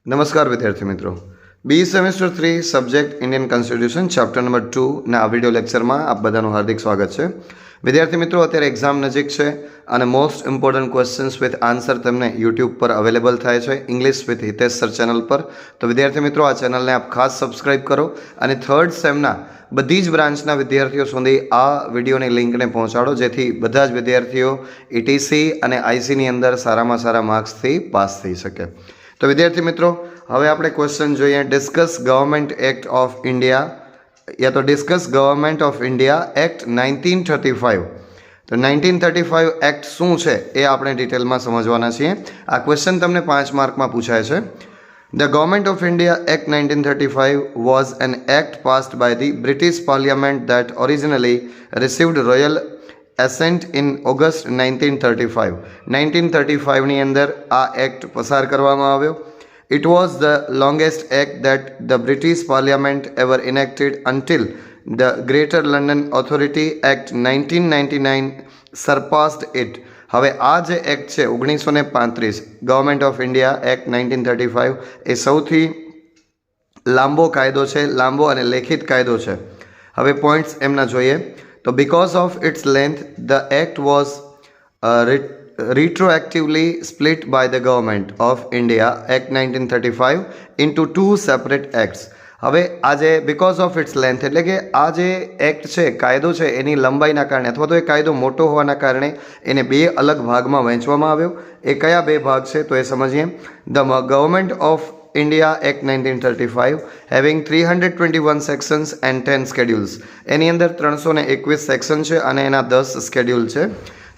નમસ્કાર વિદ્યાર્થી મિત્રો, B semester 3 subject Indian constitution chapter number 2 ના આ વિડિયો લેક્ચરમાં આપ બધાનું હાર્દિક સ્વાગત છે. વિદ્યાર્થી મિત્રો, અત્યારે એક્ઝામ નજીક છે અને most important questions with answer તમને યુટ્યુબ પર અવેલેબલ થાય છે English with Hitesh sir channel પર. તો વિદ્યાર્થી મિત્રો, આ ચેનલને આપ ખાસ સબસ્ક્રાઇબ કરો અને થર્ડ સેમના બધી જ બ્રાન્ચના વિદ્યાર્થીઓ સુધી આ વિડીયોની લિંકને પહોંચાડો, જેથી બધા જ વિદ્યાર્થીઓ ETC અને ICની અંદર સારામાં સારા માર્ક્સથી પાસ થઈ શકે. તો વિદ્યાર્થી મિત્રો, હવે આપણે ક્વેશ્ચન જોઈએ. Discuss government act of India યા તો discuss government of India act 1935. તો 1935 એક્ટ શું છે એ આપણે ડિટેલમાં સમજવાના છીએ. આ ક્વેશ્ચન તમને 5 માર્કમાં પૂછાય છે. The Government of India Act 1935 was an act passed by the British Parliament that originally received royal assent in August 1935. 1935 ની અંદર આ એક્ટ પસાર કરવામાં આવ્યો. It was the longest act that the British Parliament ever enacted until the Greater London Authority Act 1999 surpassed it. હવે આ જે act છે 1935 ગવર્મેન્ટ ઓફ ઇન્ડિયા એક્ટ 1935 એ સૌથી લાંબો કાયદો છે, લાંબો અને લેખિત કાયદો છે. હવે પોઈન્ટ્સ એમના જોઈએ તો because of its length the act was retroactively split by the Government of India Act 1935 into two separate acts. હવે આ જે બીકોઝ ઓફ ઇટ્સ લેન્થ એટલે કે આ જે એક્ટ છે, કાયદો છે, એની લંબાઈના કારણે અથવા તો એ કાયદો મોટો હોવાના કારણે એને બે અલગ ભાગમાં વહેંચવામાં આવ્યો. એ કયા બે ભાગ છે તો એ સમજીએ. The government of India Act 1935 having 321 sections and 10 schedules. એની અંદર 321 સેક્શન છે અને એના 10 સ્કેડ્યુલ છે.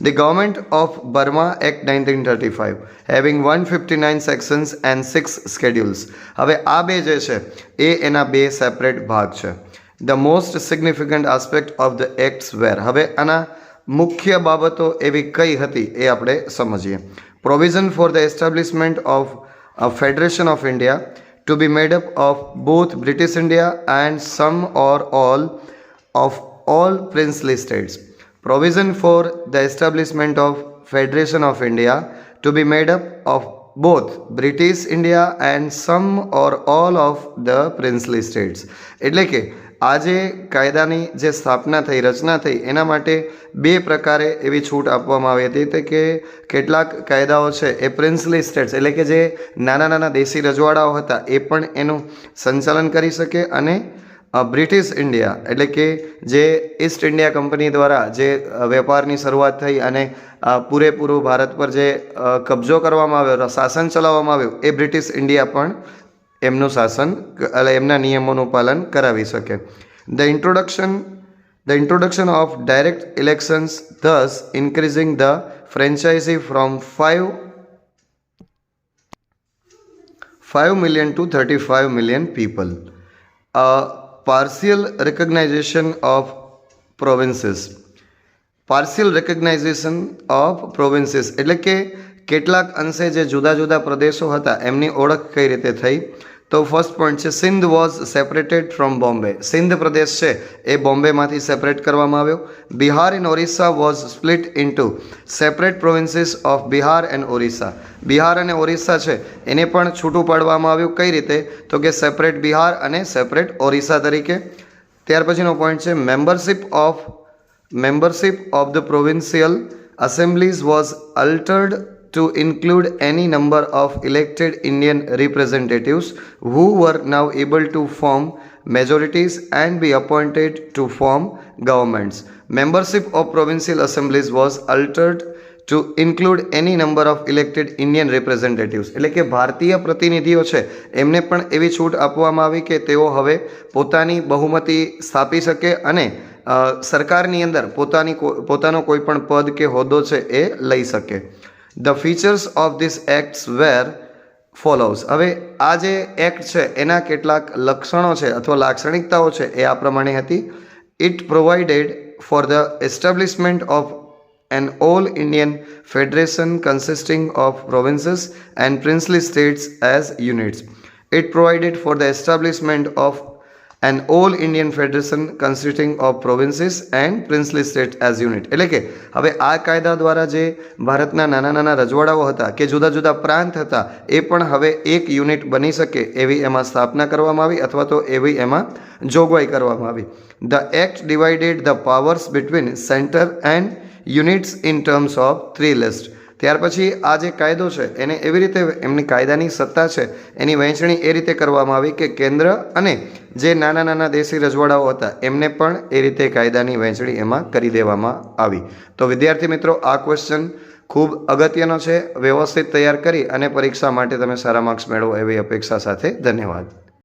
The Government of Burma Act 1935 having 159 sections and 6 schedules. હવે આ બે જે છે એ એના બે સેપરેટ ભાગ છે. The most significant aspect of the acts were. હવે આના મુખ્ય બાબતો એવી કઈ હતી એ આપણે સમજીએ. Provision for the establishment of a Federation of India to be made up of both British India and some or all of all princely states. Provision for the establishment of Federation of India to be made up of both British India and some or all of the princely states. એટલે કે આ જે કાયદાની જે સ્થાપના થઈ, રચના થઈ, એના માટે બે પ્રકારે એવી છૂટ આપવામાં આવી હતી કે કેટલાક કાયદાઓ છે એ પ્રિન્સલી સ્ટેટ્સ એટલે કે જે નાના નાના દેશી રજવાડાઓ હતા એ પણ એનું સંચાલન કરી શકે અને બ્રિટિશ ઇન્ડિયા એટલે કે જે ઈસ્ટ ઇન્ડિયા કંપની દ્વારા જે વેપારની શરૂઆત થઈ અને પૂરેપૂરું ભારત પર જે કબજો કરવામાં આવ્યો, શાસન ચલાવવામાં આવ્યું, એ બ્રિટિશ ઇન્ડિયા પણ એમનું શાસન એટલે એમના નિયમોનું પાલન કરાવી શકે. The introduction of direct elections thus increasing the franchise from 5 million to 35 million people. Partial recognition of provinces. Partial recognition of provinces એટલે કે કેટલાક અંશે જે જુદા જુદા પ્રદેશો હતા એમની ઓળખ કઈ રીતે થઈ. તો ફર્સ્ટ પોઈન્ટ છે Sindh was separated from Bombay. Sindh પ્રદેશ છે એ બોમ્બેમાંથી સેપરેટ કરવામાં આવ્યો. Bihar and Orissa was split into separate provinces of Bihar and Orissa. Bihar અને ઓરિસ્સા છે એને પણ છૂટું પાડવામાં આવ્યું. કઈ રીતે તો કે સેપરેટ બિહાર અને સેપરેટ ઓરિસ્સા તરીકે. ત્યાર પછીનો પોઈન્ટ છે membership of the provincial assemblies was altered to include any number of elected Indian representatives who were now able to form majorities and be appointed to form governments. Membership of provincial assemblies was altered to include any number of elected Indian representatives. એટલે કે ભારતીય પ્રતિનિધિઓ છે એમને પણ એવી છૂટ આપવામાં આવી કે તેઓ હવે પોતાની બહુમતી સ્થાપી શકે અને સરકારની અંદર પોતાનો કોઈ પણ પદ કે હોદ્દો છે એ લઈ શકે. The features of this acts were follows. હવે આ જે એક્ટ છે એના કેટલાક લક્ષણો છે અથવા લાક્ષણિકતાઓ છે એ આ પ્રમાણે હતી. It provided for the establishment of an all Indian federation consisting of provinces and princely states as units. It provided for the establishment of and all Indian federation consisting of provinces and princely state as unit. એટલે કે હવે આ કાયદા દ્વારા જે ભારતના નાના નાના રજવાડાઓ હતા કે જુદા જુદા પ્રાંત હતા એ પણ હવે એક યુનિટ બની શકે એવી એમાં સ્થાપના કરવામાં આવી અથવા તો એવી એમાં જોગવાઈ કરવામાં આવી. The act divided the powers between centre and units in terms of 3 list. ત્યાર પછી આ જે કાયદો છે એને એવી રીતે એમની કાયદાની સત્તા છે એની વહેંચણી એ રીતે કરવામાં આવી કે કેન્દ્ર અને જે નાના નાના દેશી રજવાડાઓ હતા એમને પણ એ રીતે કાયદાની વહેંચણી એમાં કરી દેવામાં આવી. તો વિદ્યાર્થી મિત્રો, આ ક્વેશ્ચન ખૂબ અગત્યનો છે. વ્યવસ્થિત તૈયાર કરી અને પરીક્ષા માટે તમે સારા માર્ક્સ મેળવો એવી અપેક્ષા સાથે ધન્યવાદ.